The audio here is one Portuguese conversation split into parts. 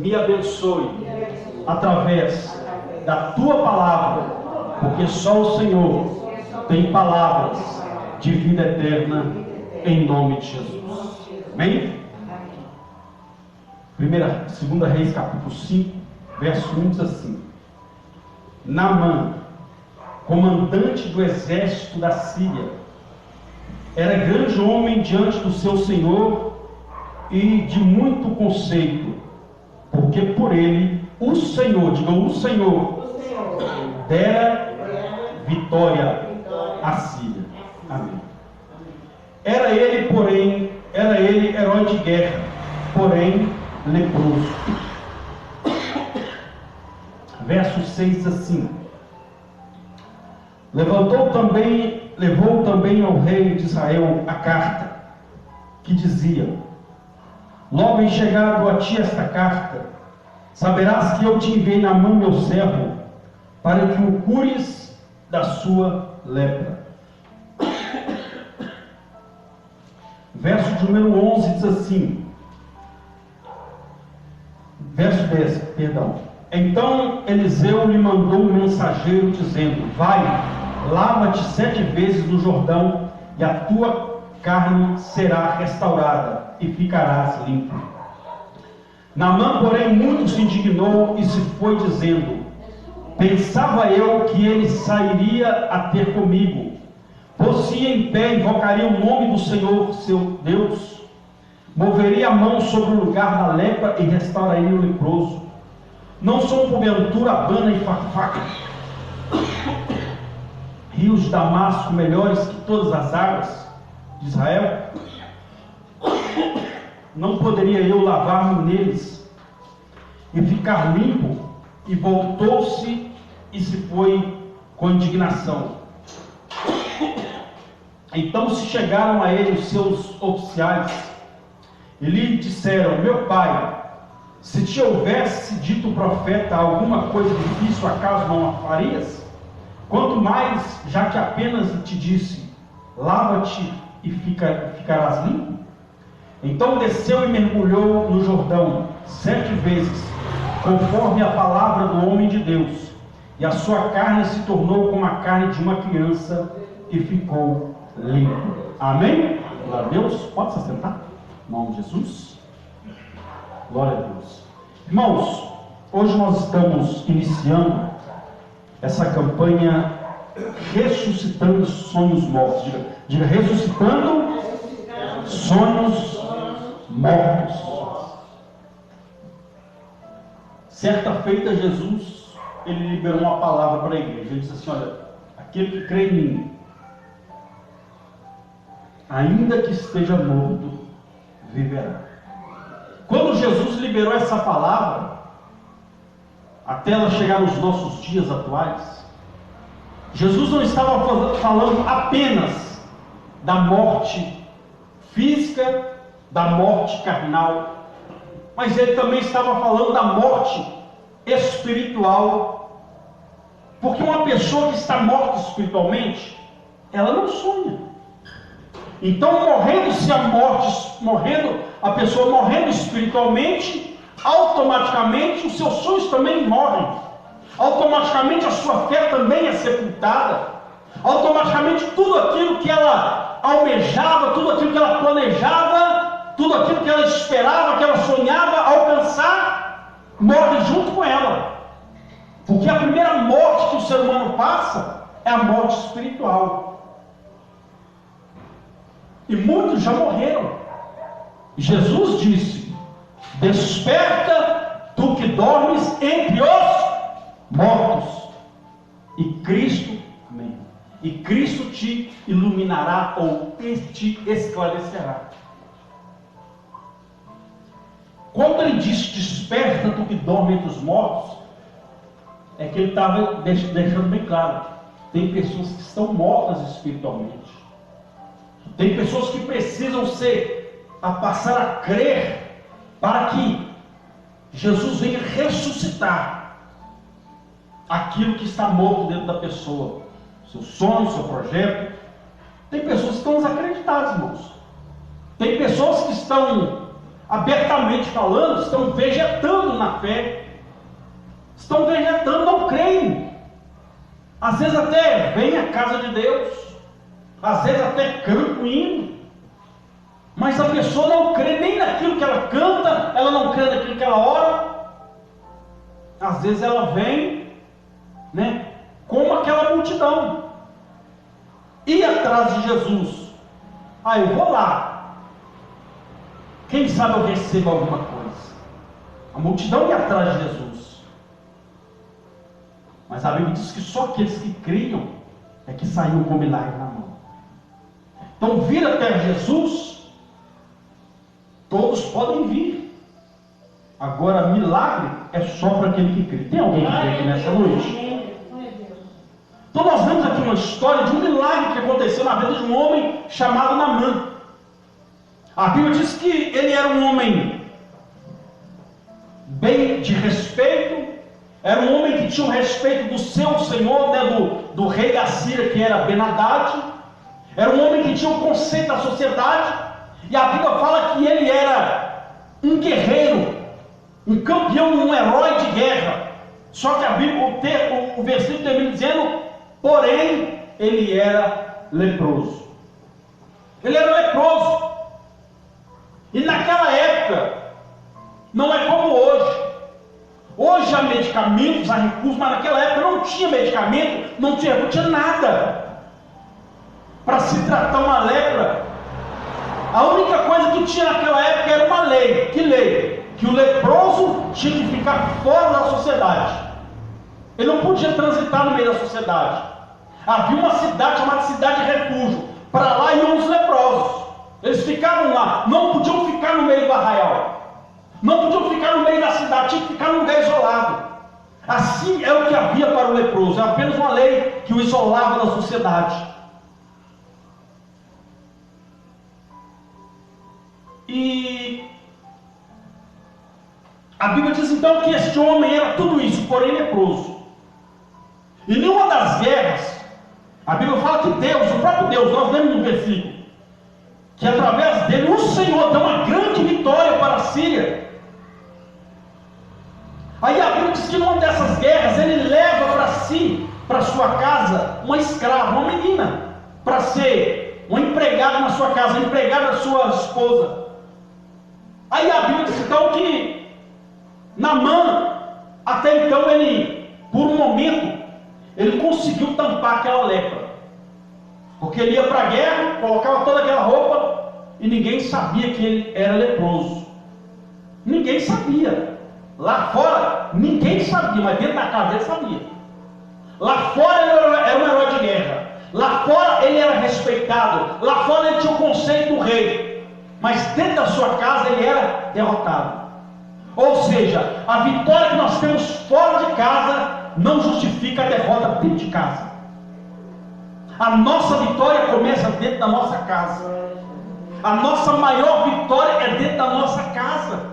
me abençoe através da tua palavra, porque só o Senhor tem palavras de vida eterna, em nome de Jesus. Amém? 2 Reis capítulo 5, verso 1 diz assim: Naamã, comandante do exército da Síria, era grande homem diante do seu senhor e de muito conceito, porque por ele o Senhor, diga o Senhor, dera vitória à Síria. Amém. Era ele herói de guerra, porém leproso. Verso 6 diz assim: levou também ao rei de Israel a carta, que dizia: logo em chegado a ti esta carta, saberás que eu te enviei na mão meu servo, para que o cures da sua lepra. Verso de número 11 diz assim, verso 10, perdão. Então Eliseu lhe mandou um mensageiro dizendo: vai, lava-te 7 vezes no Jordão, e a tua carne será restaurada, e ficarás limpo. Naamã, porém, muito se indignou e se foi dizendo: pensava eu que ele sairia a ter comigo, pôs-se em pé, invocaria o nome do Senhor, seu Deus, moveria a mão sobre o lugar da lepra e restauraria o leproso. Não são porventura Abana e Farfá, rios de Damasco melhores que todas as águas de Israel? Não poderia eu lavar-me neles e ficar limpo? E voltou-se e se foi com indignação. Então se chegaram a ele os seus oficiais e lhe disseram: meu pai, se te houvesse dito o profeta alguma coisa difícil, acaso não a farias? Quanto mais, já que apenas te disse: lava-te e ficarás limpo? Então desceu e mergulhou no Jordão 7 vezes, conforme a palavra do homem de Deus, e a sua carne se tornou como a carne de uma criança, e ficou limpo. Amém? Glória a Deus. Pode se assentar? Em nome de Jesus. Glória a Deus. Irmãos, hoje nós estamos iniciando essa campanha Ressuscitando Sonhos Mortos. Diga ressuscitando sonhos mortos. Certa feita, Jesus, ele liberou uma palavra para a igreja. Ele disse assim: olha, aquele que crê em mim, ainda que esteja morto, viverá. Quando Jesus liberou essa palavra, até ela chegar nos nossos dias atuais, Jesus não estava falando apenas da morte física, da morte carnal, mas ele também estava falando da morte espiritual, porque uma pessoa que está morta espiritualmente, ela não sonha. Então, a pessoa morrendo espiritualmente, automaticamente os seus sonhos também morrem, automaticamente a sua fé também é sepultada, automaticamente tudo aquilo que ela almejava, tudo aquilo que ela planejava, tudo aquilo que ela esperava, que ela sonhava alcançar, morre junto com ela. Porque a primeira morte que o ser humano passa é a morte espiritual. E muitos já morreram. Jesus disse: desperta, tu que dormes entre os mortos, e Cristo, amém, e Cristo te iluminará, ou te esclarecerá. Quando ele disse desperta, tu que dorme entre os mortos, é que ele estava deixando bem claro: tem pessoas que estão mortas espiritualmente. Tem pessoas que precisam passar a crer para que Jesus venha ressuscitar aquilo que está morto dentro da pessoa, seu sonho, seu projeto. Tem pessoas que estão desacreditadas, irmãos. Tem pessoas que estão abertamente falando, estão vegetando na fé. Estão vegetando, não creem. Às vezes até vem à casa de Deus, às vezes até canta o hino, mas a pessoa não crê nem naquilo que ela canta, ela não crê naquilo que ela ora. Às vezes ela vem, como aquela multidão, ir atrás de Jesus. Eu vou lá, quem sabe eu recebo alguma coisa. A multidão ia atrás de Jesus. Mas a Bíblia diz que só aqueles que criam é que saíram com o milagre na mão. Então, vir até Jesus, todos podem vir. Agora, milagre é só para aquele que crê. Tem alguém que crê aqui nessa noite? Então, nós vemos aqui uma história de um milagre que aconteceu na vida de um homem chamado Naamã. A Bíblia diz que ele era um homem bem de respeito. Era um homem que tinha o respeito do seu senhor, do rei da Síria, que era Ben-Hadad. Era um homem que tinha o conceito da sociedade. E a Bíblia fala que ele era um guerreiro, um campeão, um herói de guerra. Só que a Bíblia, o versículo termina dizendo: porém, ele era leproso. Ele era leproso. E naquela época, não é como hoje. Hoje há medicamentos, há recursos, mas naquela época não tinha medicamento, não tinha nada para se tratar uma lepra. A única coisa que tinha naquela época era uma lei. Que lei? Que o leproso tinha que ficar fora da sociedade. Ele não podia transitar no meio da sociedade. Havia uma cidade chamada Cidade de Refúgio. Para lá iam os leprosos. Eles ficavam lá, não podiam ficar no meio do arraial. Não podiam ficar no meio da cidade, tinha que ficar num lugar isolado. Assim é o que havia para o leproso, é apenas uma lei que o isolava da sociedade. E a Bíblia diz então que este homem era tudo isso, porém leproso. E nenhuma das guerras, a Bíblia fala que Deus, o próprio Deus, nós lemos no versículo, que através dele o Senhor dá uma grande vitória para a Síria. Aí a Bíblia diz que numa dessas guerras ele leva para si, para sua casa, uma escrava, uma menina, para ser uma empregada na sua casa, empregada da sua esposa. Aí a Bíblia diz então que Naamã, até então ele, por um momento, ele conseguiu tampar aquela lepra. Porque ele ia para a guerra, colocava toda aquela roupa e ninguém sabia que ele era leproso. Ninguém sabia. Lá fora, ninguém sabia, mas dentro da casa ele sabia. Lá fora ele era um herói de guerra. Lá fora ele era respeitado. Lá fora ele tinha o conceito do rei. Mas dentro da sua casa ele era derrotado. Ou seja, a vitória que nós temos fora de casa não justifica a derrota dentro de casa. A nossa vitória começa dentro da nossa casa. A nossa maior vitória é dentro da nossa casa.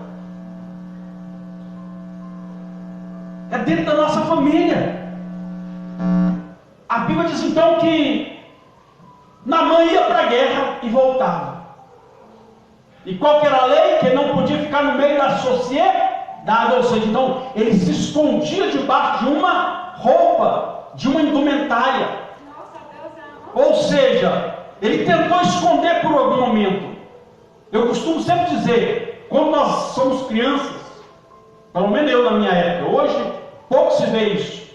É dentro da nossa família. A Bíblia diz então que Naamã ia para a guerra e voltava. E qual que era a lei? Que ele não podia ficar no meio da sociedade. Ou seja, então ele se escondia debaixo de uma roupa, de uma indumentária. Ou seja, ele tentou esconder por algum momento. Eu costumo sempre dizer, quando nós somos crianças, pelo menos eu na minha época, hoje pouco se vê isso.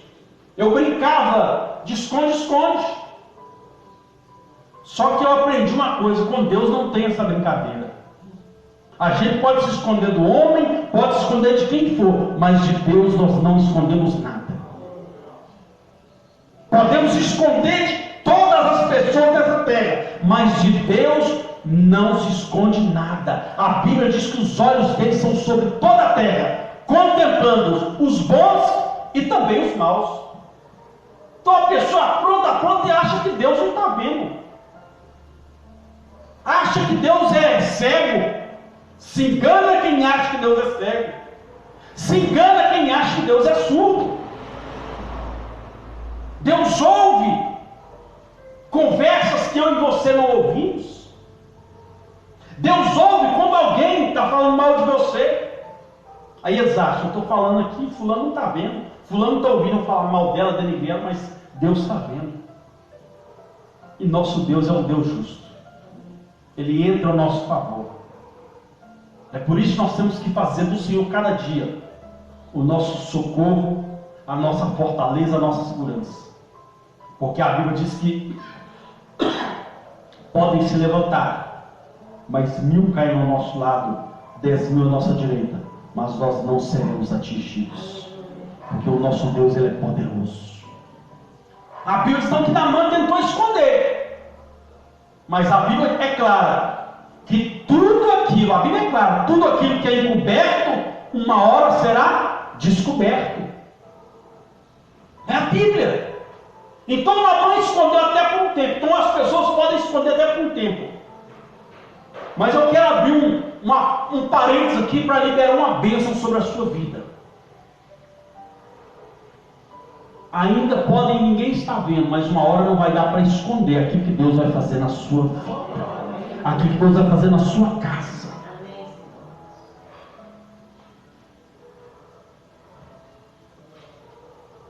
Eu brincava de esconde-esconde. Só que eu aprendi uma coisa: com Deus não tem essa brincadeira. A gente pode se esconder do homem, pode se esconder de quem for, mas de Deus nós não escondemos nada. Podemos esconder de todas as pessoas dessa terra, mas de Deus não se esconde nada. A Bíblia diz que os olhos dele são sobre toda a terra, contemplando os bons e também os maus. Então a pessoa pronta e acha que Deus não está vendo. Acha que Deus é cego. Se engana quem acha que Deus é cego. Se engana quem acha que Deus é surdo. Deus ouve conversas que eu e você não ouvimos. Deus ouve quando alguém está falando falando mal de você. Aí eles acham, eu estou falando aqui, fulano não está vendo. Fulano está ouvindo eu falar mal dela, denigrar ela, mas Deus está vendo. E nosso Deus é um Deus justo. Ele entra ao nosso favor. É por isso que nós temos que fazer do Senhor cada dia o nosso socorro, a nossa fortaleza, a nossa segurança. Porque a Bíblia diz que podem se levantar, mas 1000 caem ao nosso lado, 10.000 à nossa direita, mas nós não seremos atingidos, porque o nosso Deus, ele é poderoso. A Bíblia diz então que Naamã tentou esconder, mas a Bíblia é clara que tudo aquilo, a Bíblia é clara, tudo aquilo que é encoberto, uma hora será descoberto. É a Bíblia. Então Naamã escondeu até por um tempo. Então as pessoas podem esconder até por um tempo. Mas eu quero abrir um parênteses aqui para liberar uma bênção sobre a sua vida. Ainda podem, ninguém está vendo, mas uma hora não vai dar para esconder aquilo que Deus vai fazer na sua vida, aquilo que Deus vai fazer na sua casa.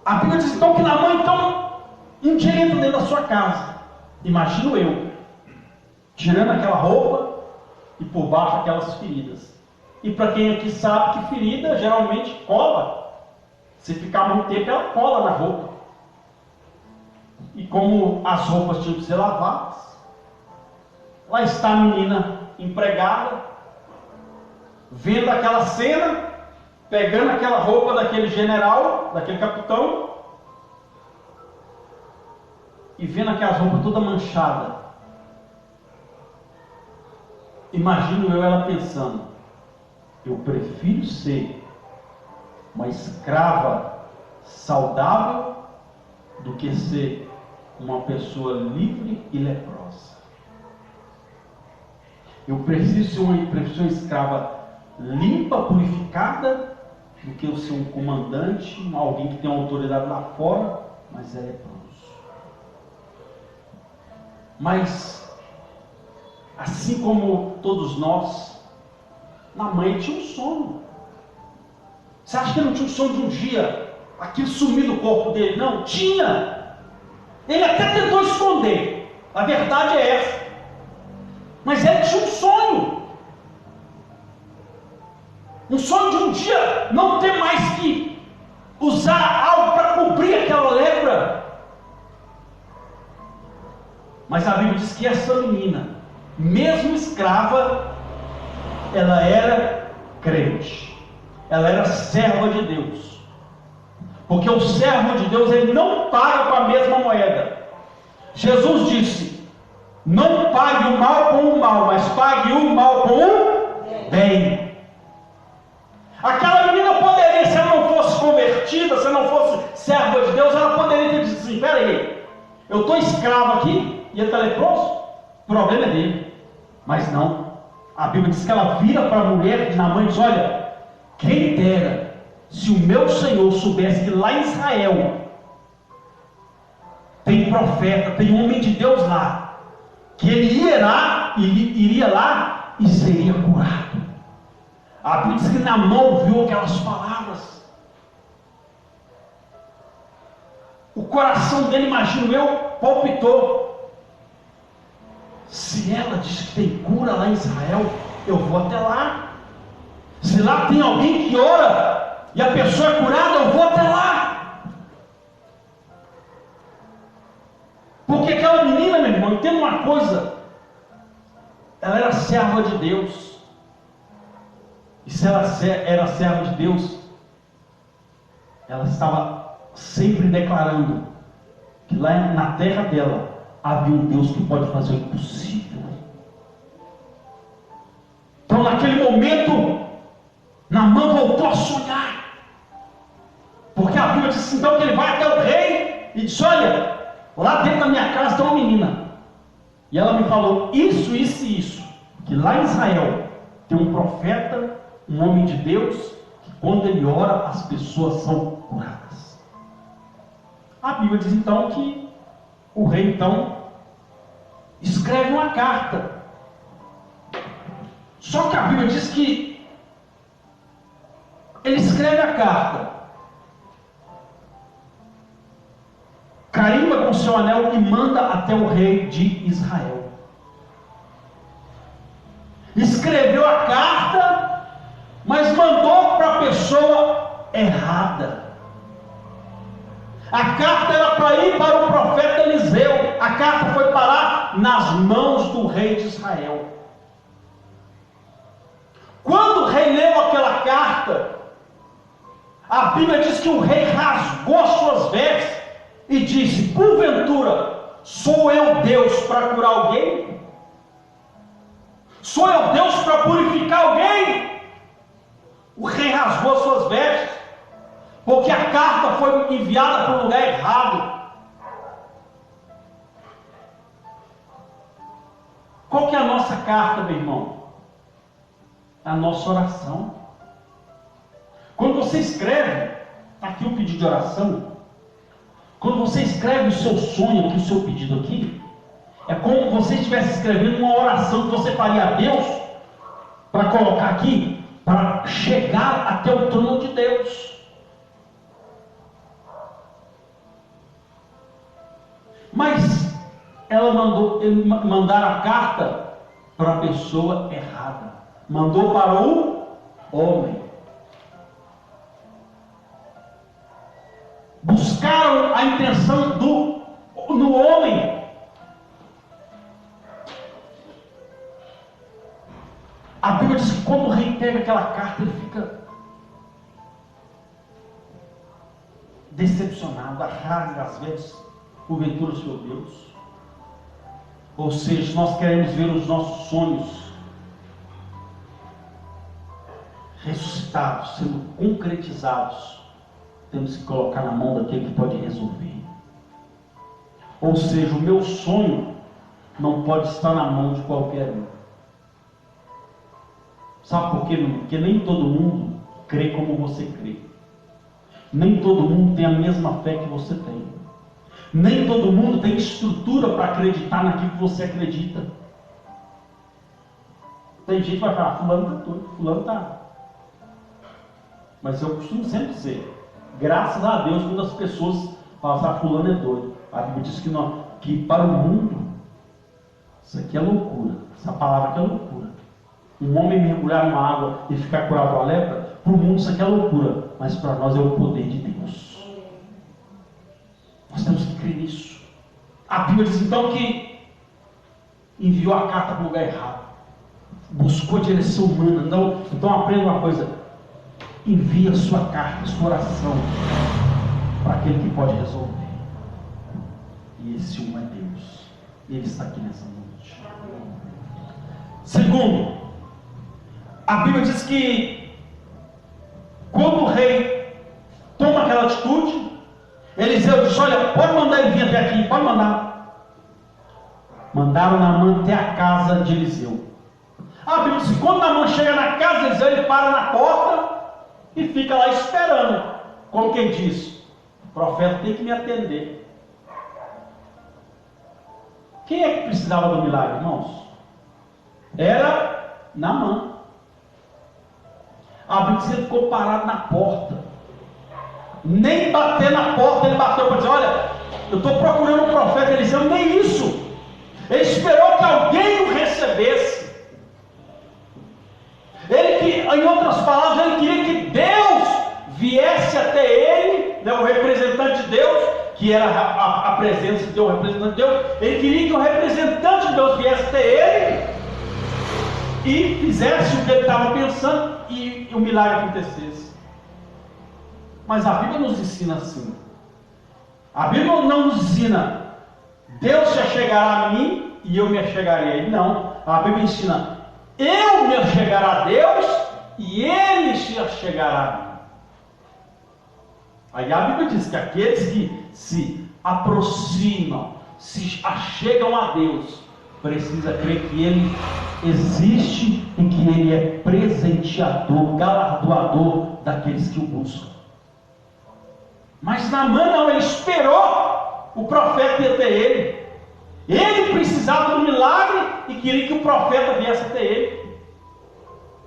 A Bíblia diz então que Naamã, um dia entra dentro da sua casa, imagino eu, tirando aquela roupa e por baixo aquelas feridas. E para quem aqui sabe que ferida geralmente cola. Se ficar muito tempo, ela cola na roupa. E como as roupas tinham que ser lavadas, lá está a menina empregada, vendo aquela cena, pegando aquela roupa daquele general, daquele capitão, e vendo aquelas roupas toda manchada. Imagino eu ela pensando, eu prefiro ser uma escrava saudável do que ser uma pessoa livre e leprosa. Eu preciso ser uma escrava limpa, purificada, do que eu ser um comandante, alguém que tem uma autoridade lá fora, mas é leproso. Mas, assim como todos nós, Naamã tinha um sonho. Você acha que ele não tinha um sonho de um dia aquilo sumir do corpo dele? Não, tinha. Ele até tentou esconder. A verdade é essa. Mas ele tinha um sonho. Um sonho de um dia não ter mais que usar algo para cobrir aquela lepra. Mas a Bíblia diz que essa menina, mesmo escrava, ela era crente. Ela era serva de Deus. Porque o servo de Deus, ele não paga com a mesma moeda. Jesus disse, não pague o mal com o mal, mas pague o mal com o bem. Aquela menina poderia, se ela não fosse convertida, se ela não fosse serva de Deus, ela poderia ter dito assim, peraí, eu estou escravo aqui, e ele está leproso, o problema é dele. Mas não, a Bíblia diz que ela vira para a mulher, na mãe, e diz, olha, quem dera se o meu Senhor soubesse que lá em Israel tem profeta, tem homem de Deus lá, que ele iria lá e seria curado. A Bíblia diz que Naamã ouviu aquelas palavras. O coração dele, imagino eu, palpitou. Se ela diz que tem cura lá em Israel, eu vou até lá. Se lá tem alguém que ora e a pessoa é curada, eu vou até lá. Porque aquela menina, meu irmão, entenda uma coisa, ela era serva de Deus. E se ela era serva de Deus, ela estava sempre declarando que lá na terra dela havia um Deus que pode fazer o impossível. Então naquele momento, Naamã voltou a sonhar. Porque a Bíblia diz então que ele vai até o rei e diz, olha, lá dentro da minha casa tem uma menina. E ela me falou isso, isso e isso. Que lá em Israel tem um profeta, um homem de Deus, que quando ele ora, as pessoas são curadas. A Bíblia diz então que o rei então escreve uma carta. Só que a Bíblia diz que ele escreve a carta, carimba com seu anel e manda até o rei de Israel. Escreveu a carta, mas mandou para a pessoa errada. A carta era para ir para o profeta Eliseu. A carta foi parar nas mãos do rei de Israel. Quando o rei leu aquela carta, a Bíblia diz que o rei rasgou as suas vestes e disse: porventura, sou eu Deus para curar alguém? Sou eu Deus para purificar alguém? O rei rasgou as suas vestes, porque a carta foi enviada para o lugar errado. Qual que é a nossa carta, meu irmão? A nossa oração. Quando você escreve, está aqui o pedido de oração. Quando você escreve o seu sonho aqui, o seu pedido aqui, é como você estivesse escrevendo uma oração que você faria a Deus, para colocar aqui, para chegar até o trono de Deus. Mas mandaram a carta para a pessoa errada. Mandou para o homem. Buscaram a intenção no homem. A Bíblia diz que quando o rei pega aquela carta, ele fica decepcionado, rasga as vestes, porventura, Senhor Deus. Ou seja, nós queremos ver os nossos sonhos ressuscitados, sendo concretizados, temos que colocar na mão daquele que pode resolver. Ou seja, o meu sonho não pode estar na mão de qualquer um. Sabe por quê? Porque nem todo mundo crê como você crê. Nem todo mundo tem a mesma fé que você tem. Nem todo mundo tem estrutura para acreditar naquilo que você acredita. Tem gente que vai falar: fulano está doido, fulano está. Mas eu costumo sempre dizer, graças a Deus, quando as pessoas falam assim: fulano é doido. A Bíblia diz que para o mundo isso aqui é loucura. Essa palavra aqui é loucura. Um homem mergulhar numa água e ficar curado da lepra, para o mundo isso aqui é loucura. Mas para nós é o poder de Deus. Nós temos que crer nisso. A Bíblia diz então que enviou a carta para o lugar errado. Buscou a direção humana. Então aprenda uma coisa. Envie a sua carta, a sua oração para aquele que pode resolver. E esse um é Deus. E Ele está aqui nessa noite. Segundo, a Bíblia diz que quando o rei toma aquela atitude, Eliseu disse: olha, pode mandar ele vir até aqui, pode mandar. Mandaram Naamã até a casa de Eliseu. A Bíblia diz que quando Naamã chega na casa de Eliseu, ele para na porta e fica lá esperando. Como quem diz: o profeta tem que me atender. Quem é que precisava do milagre, irmãos? Era Naamã. A Bíblia diz que ele ficou parado na porta. Nem bater na porta ele bateu para dizer: olha, eu estou procurando um profeta Eliseu. Nem isso. Ele esperou que alguém o recebesse. Em outras palavras, ele queria que Deus viesse até ele, né, o representante de Deus, que era a presença de Deus, o representante de Deus. Ele queria que o representante de Deus viesse até ele e fizesse o que ele estava pensando e o milagre acontecesse. Mas a Bíblia nos ensina assim. A Bíblia não nos ensina: Deus se achegará a mim e eu me achegarei a Ele. Não. A Bíblia ensina: eu me achegará a Deus e Ele se achegará a mim. Aí a Bíblia diz que aqueles que se aproximam, se achegam a Deus, precisa crer que Ele existe e que Ele é presenteador, galardoador daqueles que o buscam. Mas Naamã não, ele esperou o profeta ir até ele. Ele precisava do milagre e queria que o profeta viesse até ele.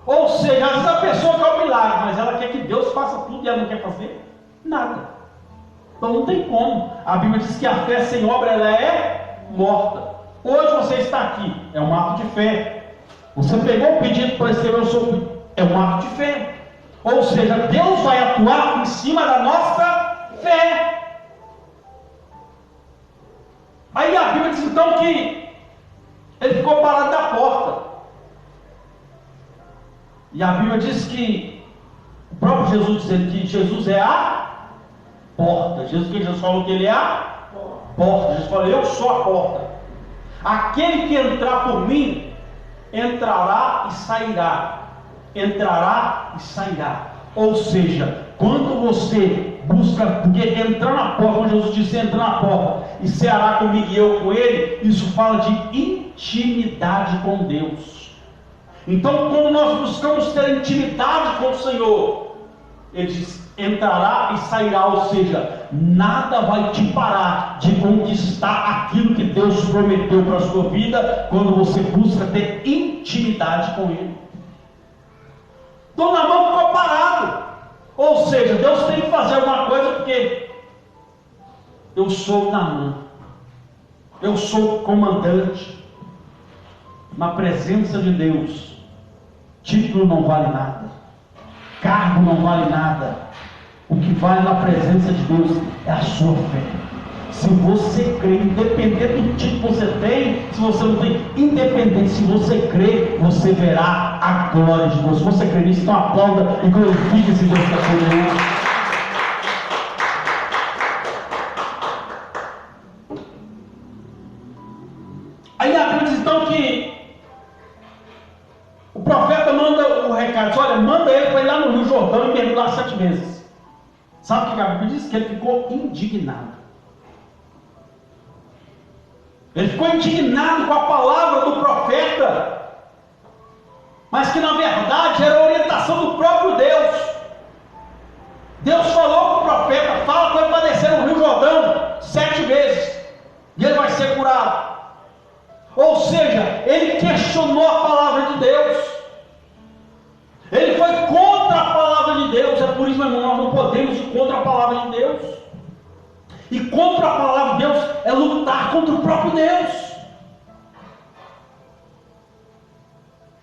Ou seja, às vezes a pessoa quer o milagre, mas ela quer que Deus faça tudo e ela não quer fazer nada. Então não tem como. A Bíblia diz que a fé sem obra ela é morta. Hoje você está aqui, é um ato de fé. Você pegou o pedido para escrever o seu pedido, é um ato de fé. Ou seja, Deus vai atuar em cima da nossa fé. Aí a Bíblia diz então que ele ficou parado na porta. E a Bíblia diz que o próprio Jesus diz que Jesus é a porta. Jesus falou que ele é a porta. Jesus falou, eu sou a porta. Aquele que entrar por mim, entrará e sairá. Entrará e sairá. Ou seja, quando você busca, porque entrar na porta, quando Jesus disse entrar na porta, e ceará comigo e eu com ele, isso fala de intimidade com Deus. Então, quando nós buscamos ter intimidade com o Senhor, ele diz, entrará e sairá, ou seja, nada vai te parar de conquistar aquilo que Deus prometeu para a sua vida, quando você busca ter intimidade com Ele. Então Naamã ficou parado, ou seja, Deus tem que fazer alguma coisa, porque eu sou Naamã, eu sou comandante, na presença de Deus. Título não vale nada, cargo não vale nada. O que vale na presença de Deus é a sua fé. Se você crê, independente do título que você tem, se você não tem, independente, se você crê, você verá a glória de Deus. Se você crê nisso, então aplauda e glorifique esse Deus que é poderoso. Aí a Bíblia diz então que o profeta manda o recado, diz, olha, manda ele para ir lá no Rio Jordão e mergulhar 7 vezes. Sabe o que a Bíblia diz? Que ele ficou indignado. Ele ficou indignado com a palavra do profeta, mas que na verdade era a orientação do próprio Deus. Deus falou para o profeta, fala para ele para descer no Rio Jordão 7 vezes, e ele vai ser curado. Ou seja, ele questionou a palavra de Deus. Ele foi contra a palavra de Deus. É por isso, meu irmão, nós não podemos ir contra a palavra de Deus. E contra a palavra de Deus é lutar contra o próprio Deus.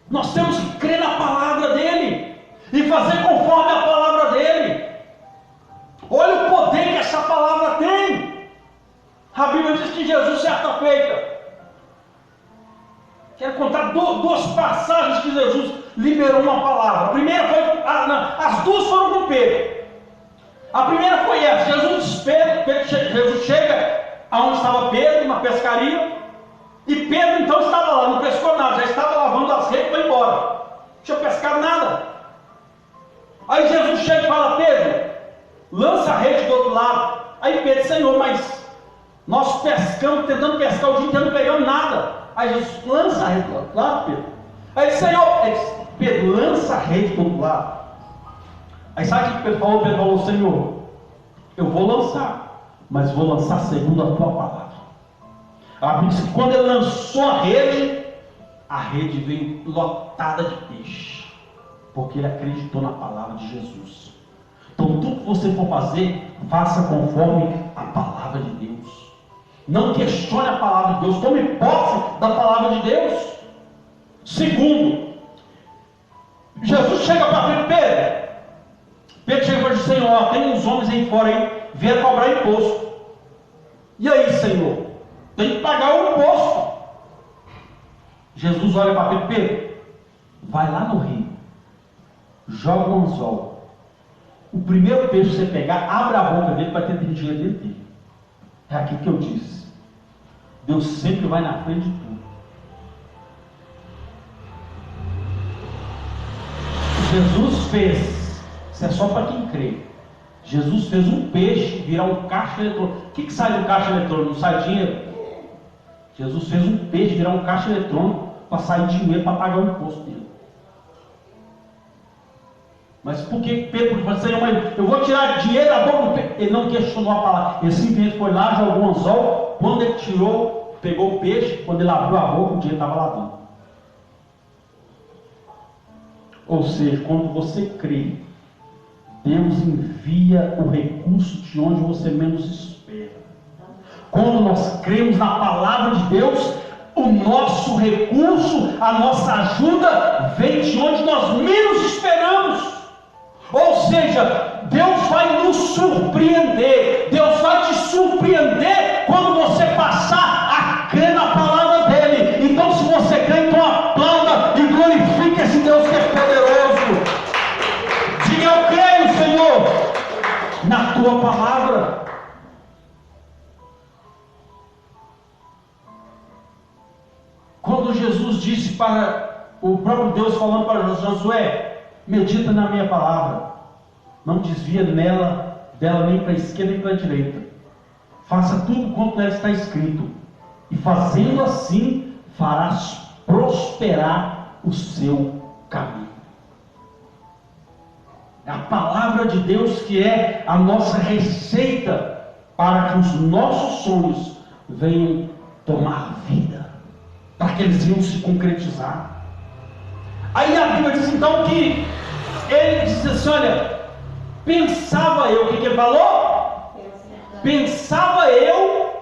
Nós temos que crer na palavra dele e fazer conforme a palavra dele. Olha o poder que essa palavra tem. A Bíblia diz que Jesus, certa feita, quero contar duas passagens que Jesus liberou uma palavra. A primeira foi, as duas foram com Pedro. A primeira foi essa, Jesus chega aonde estava Pedro, na pescaria, e Pedro então estava lá, não pescou nada, já estava lavando as redes e foi embora. Não tinha pescado nada. Aí Jesus chega e fala, Pedro, lança a rede do outro lado. Aí Pedro, Senhor, mas nós pescamos, tentando pescar o dia inteiro, não pegamos nada. Aí Jesus, lança a rede do outro lado, Pedro. Aí Senhor, Pedro, lança a rede do outro lado. Aí sabe o que Pedro falou? Pedro falou, Senhor, eu vou lançar, mas vou lançar segundo a tua palavra. A Bíblia diz que quando ele lançou a rede veio lotada de peixe, porque ele acreditou na palavra de Jesus. Então tudo que você for fazer, faça conforme a palavra de Deus. Não questione a palavra de Deus, tome posse da palavra de Deus. Segundo, Jesus chega para Pedro. Pedro chega e diz, Senhor, tem uns homens aí fora aí, vieram cobrar imposto. E aí, Senhor? Tem que pagar o imposto. Jesus olha para Pedro, vai lá no rio, joga um anzol. O primeiro peixe que você pegar, abre a boca dele, vai ter dinheiro dentro dele. É aquilo que eu disse. Deus sempre vai na frente de tudo. Jesus fez. Isso é só para quem crê. Jesus fez um peixe virar um caixa eletrônico. O que sai do caixa eletrônico? Não sai dinheiro? Jesus fez um peixe virar um caixa eletrônico para sair dinheiro para pagar o imposto dele. Mas por que Pedro falou assim, mas eu vou tirar dinheiro da boca do peixe? Ele não questionou a palavra. Ele simplesmente foi lá, jogou um anzol. Quando ele tirou, pegou o peixe. Quando ele abriu a boca, o dinheiro estava lá dentro. Ou seja, quando você crê, Deus envia o recurso de onde você menos espera. Quando nós cremos na palavra de Deus, o nosso recurso, a nossa ajuda vem de onde nós menos esperamos. Ou seja, Deus vai nos surpreender. Deus vai te surpreender quando você passar a crer na palavra dele. Então, se você crê, então aplauda e glorifique esse Deus que é poderoso. Diga: eu creio, Senhor, na tua palavra. Quando Jesus disse para o próprio Deus, falando para Josué: medita na minha palavra, não desvia dela nem para a esquerda nem para a direita, faça tudo quanto nela está escrito, e fazendo assim farás prosperar o seu caminho. É a palavra de Deus que é a nossa receita para que os nossos sonhos venham tomar vida, para que eles venham se concretizar. Aí a Bíblia diz então que ele disse assim: olha, pensava eu, o que ele falou? Pensava eu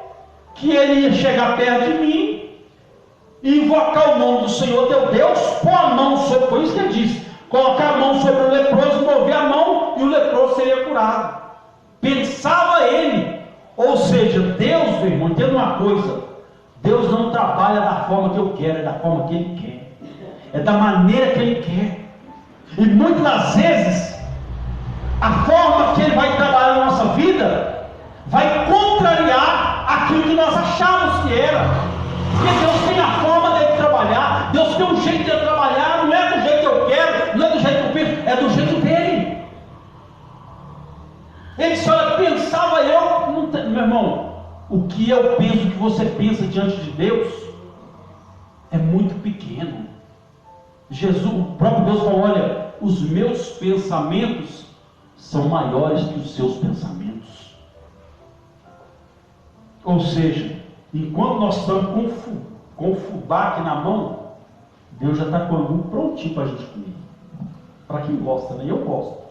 que ele ia chegar perto de mim e invocar o nome do Senhor teu Deus, pôr a mão sobre, foi isso que ele disse, colocar a mão sobre o leproso, mover a mão e o leproso seria curado. Pensava ele, ou seja, Deus, meu irmão, entenda uma coisa: Deus não trabalha da forma que eu quero, é da forma que ele quer. É da maneira que ele quer. E muitas das vezes a forma que ele vai trabalhar na nossa vida vai contrariar aquilo que nós achávamos que era. Porque Deus tem a forma dele trabalhar, Deus tem um jeito de trabalhar, não é do jeito que eu quero, não é do jeito que eu penso, é do jeito dele. Ele disse: olha, pensava eu, não tem, meu irmão, o que eu penso, o que você pensa diante de Deus é muito pequeno. Jesus, o próprio Deus falou: olha, os meus pensamentos são maiores que os seus pensamentos. Ou seja, enquanto nós estamos com o fubá aqui na mão, Deus já está com um prontinho para a gente comer. Para quem gosta, né? Eu gosto.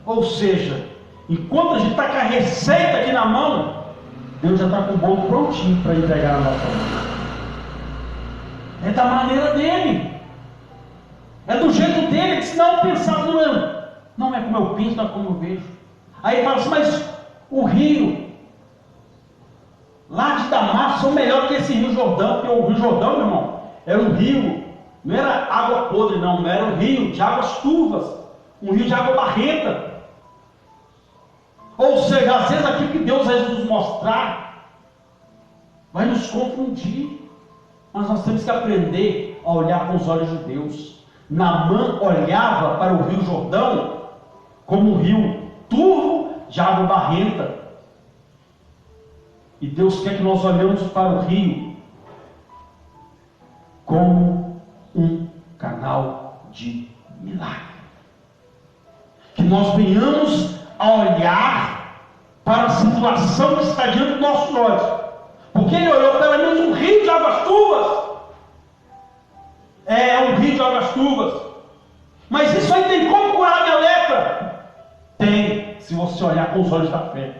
Ou seja, enquanto a gente está com a receita aqui na mão, Deus já está com o bolo prontinho para entregar na nossa mão. É da maneira dele. É do jeito dele. Se não pensar, não é como eu penso, não é como eu vejo. Aí ele fala assim: mas o rio lá de Damasco são melhor que esse rio Jordão. Porque o rio Jordão, meu irmão, era um rio, não era água podre não, era um rio de águas turvas, um rio de água barrenta. Ou seja, às vezes aquilo que Deus vai nos mostrar vai nos confundir, mas nós temos que aprender a olhar com os olhos de Deus. Naamã olhava para o rio Jordão como um rio turvo de água barrenta, e Deus quer que nós olhemos para o rio como um canal de milagre, que nós venhamos a olhar para a situação que está diante dos nossos olhos, porque ele olhou pelo menos um rio de águas turvas. É um rio de águas turvas. Mas isso aí tem como curar minha lepra? Tem, se você olhar com os olhos da fé.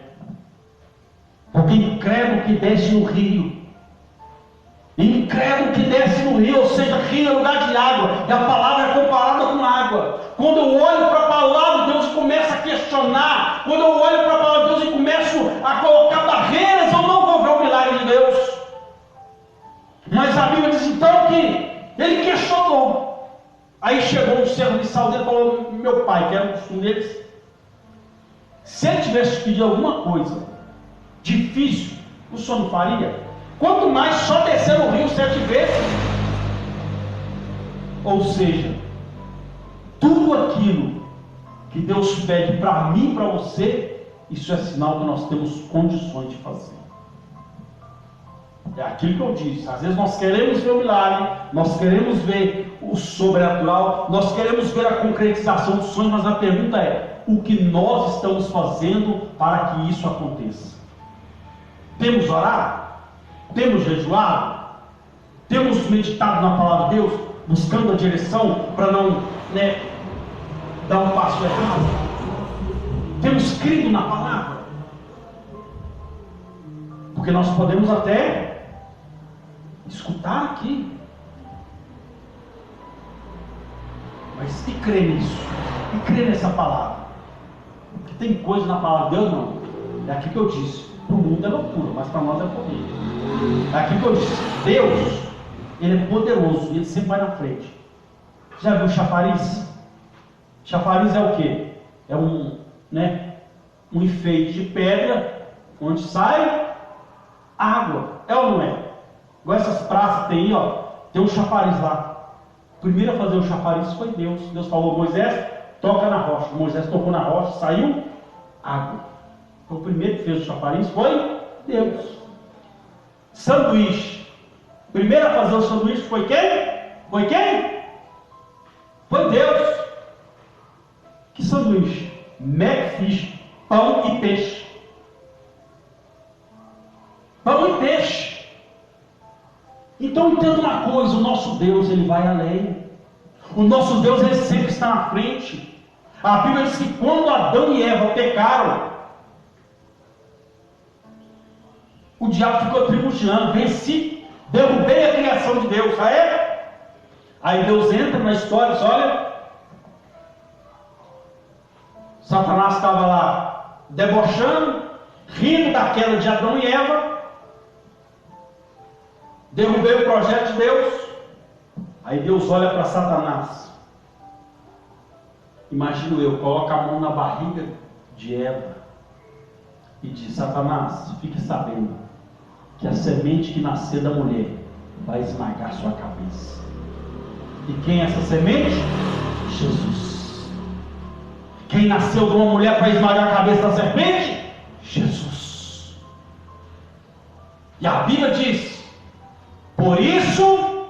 Porque incrédulo que desce no rio, incrédulo que desce no rio, ou seja, rio é lugar de água, e a palavra é comparada com água. Quando eu olho para a palavra de Deus e começo a questionar, quando eu olho para a palavra de Deus e começo a colocar barreiras, eu não vou ver o milagre de Deus. Mas a Bíblia diz então que ele questionou. Aí chegou um servo de Saul e falou: meu pai, que era o costume deles, se ele tivesse pedido alguma coisa difícil, o senhor não faria? Quanto mais só descer no rio 7 vezes. Ou seja, tudo aquilo que Deus pede para mim e para você, isso é sinal que nós temos condições de fazer. É aquilo que eu disse. Às vezes nós queremos ver o milagre, nós queremos ver o sobrenatural, nós queremos ver a concretização dos sonhos, mas a pergunta é: o que nós estamos fazendo para que isso aconteça? Temos orado? Temos jejuado? Temos meditado na palavra de Deus? buscando a direção para não, dar um passo errado. Temos crido na palavra. Porque nós podemos até escutar aqui, mas e crer nisso? E crer nessa palavra? Porque tem coisa na palavra de Deus, não. É aquilo que eu disse. Para o mundo é loucura, mas para nós é poder. É aquilo que eu disse. Deus, Ele é poderoso e Ele sempre vai na frente. Já viu chafariz? Chafariz é o quê? É um enfeite de pedra, onde sai água. É ou não é? Igual essas praças tem aí, tem um chafariz lá. O primeiro a fazer o chafariz foi Deus. Deus falou, Moisés, toca na rocha. Moisés tocou na rocha, saiu água. Então, o primeiro que fez o chafariz foi Deus. Sanduíche. O primeiro a fazer o sanduíche foi quem? Foi quem? Foi Deus. Que sanduíche? Macfish, pão e peixe. Pão e peixe. Então entenda uma coisa, o nosso Deus, Ele vai além. O nosso Deus, Ele sempre está na frente. A Bíblia diz que quando Adão e Eva pecaram, o diabo ficou tribugiando, venci, derrubei a criação de Deus. Aí Deus entra na história, olha, Satanás estava lá debochando, rindo da queda de Adão e Eva, derrubei o projeto de Deus. Aí Deus olha para Satanás, imagino eu, coloca a mão na barriga de Eva e diz, Satanás, fique sabendo que a semente que nascer da mulher vai esmagar sua cabeça. E quem é essa semente? Jesus. Quem nasceu de uma mulher para esmagar a cabeça da serpente? Jesus. E a Bíblia diz, por isso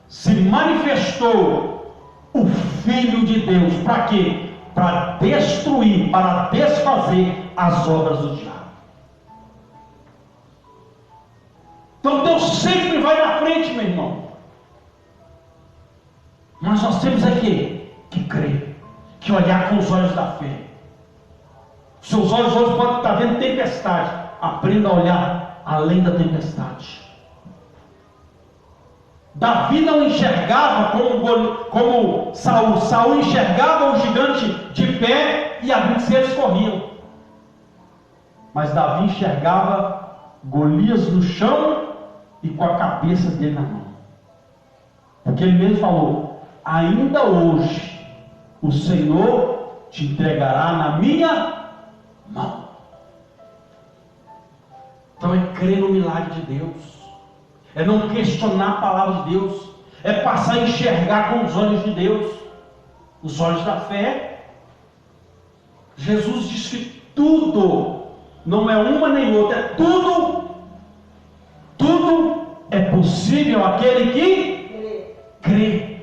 se manifestou o Filho de Deus. Para quê? Para destruir, para desfazer as obras do diabo. Então Deus sempre vai na frente, meu irmão. Mas nós temos aqui que crer, que olhar com os olhos da fé. Seus olhos hoje podem estar vendo tempestade. Aprenda a olhar além da tempestade. Davi não enxergava como Saul. Saul enxergava o gigante de pé e alguns seres corriam. Mas Davi enxergava Golias no chão e com a cabeça dele na mão. Porque ele mesmo falou, ainda hoje o Senhor te entregará na minha mão. Então é crer no milagre de Deus, é não questionar a palavra de Deus, é passar a enxergar com os olhos de Deus, os olhos da fé. Jesus disse que tudo, não é uma nem outra, é tudo é possível aquele que crê.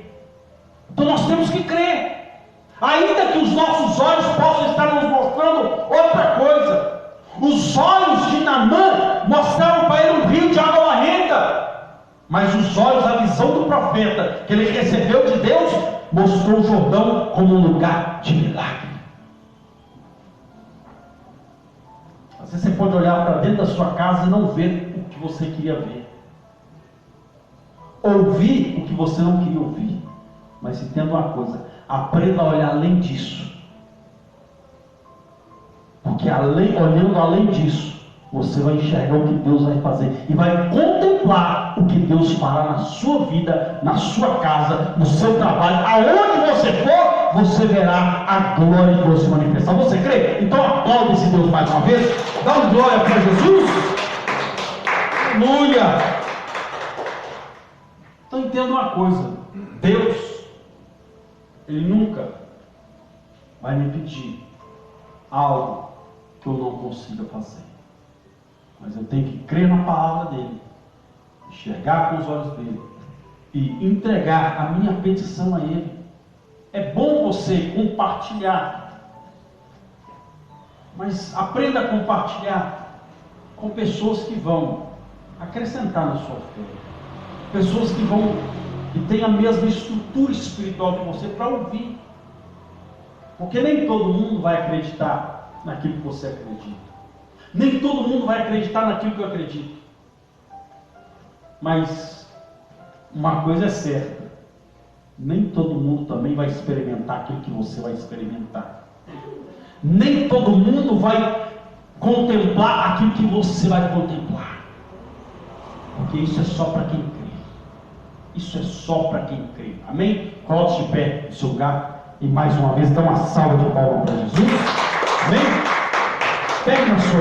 Então nós temos que crer, ainda que os nossos olhos possam estar nos mostrando outra coisa. Os olhos de Naamã mostraram para ele um rio de água barrenta, mas os olhos, a visão do profeta que ele recebeu de Deus, mostrou o Jordão como um lugar de milagre. Às vezes você pode olhar para dentro da sua casa e não ver o que você queria ver, ouvir o que você não queria ouvir. Mas entenda uma coisa, aprenda a olhar além disso, porque olhando além disso, você vai enxergar o que Deus vai fazer e vai contemplar o que Deus fará na sua vida, na sua casa, no seu trabalho, aonde você for, você verá a glória de Deus se manifestar. Você crê? Então aplaude esse Deus mais uma vez, dá uma glória para Jesus. Aleluia. Então entenda uma coisa, Deus, Ele nunca vai me pedir algo que eu não consiga fazer, mas eu tenho que crer na palavra dele, enxergar com os olhos dele e entregar a minha petição a ele. É bom você compartilhar, mas aprenda a compartilhar com pessoas que vão acrescentar na sua fé, pessoas que vão que tem a mesma estrutura espiritual que você para ouvir. Porque nem todo mundo vai acreditar naquilo que você acredita. Nem todo mundo vai acreditar naquilo que eu acredito. Mas uma coisa é certa: nem todo mundo também vai experimentar aquilo que você vai experimentar. Nem todo mundo vai contemplar aquilo que você vai contemplar. Porque isso é só para quem crê. Isso é só para quem crê. Amém? Coloque-se de pé no seu lugar e mais uma vez dá uma salva de palmas para Jesus. Amém? Pegue na sua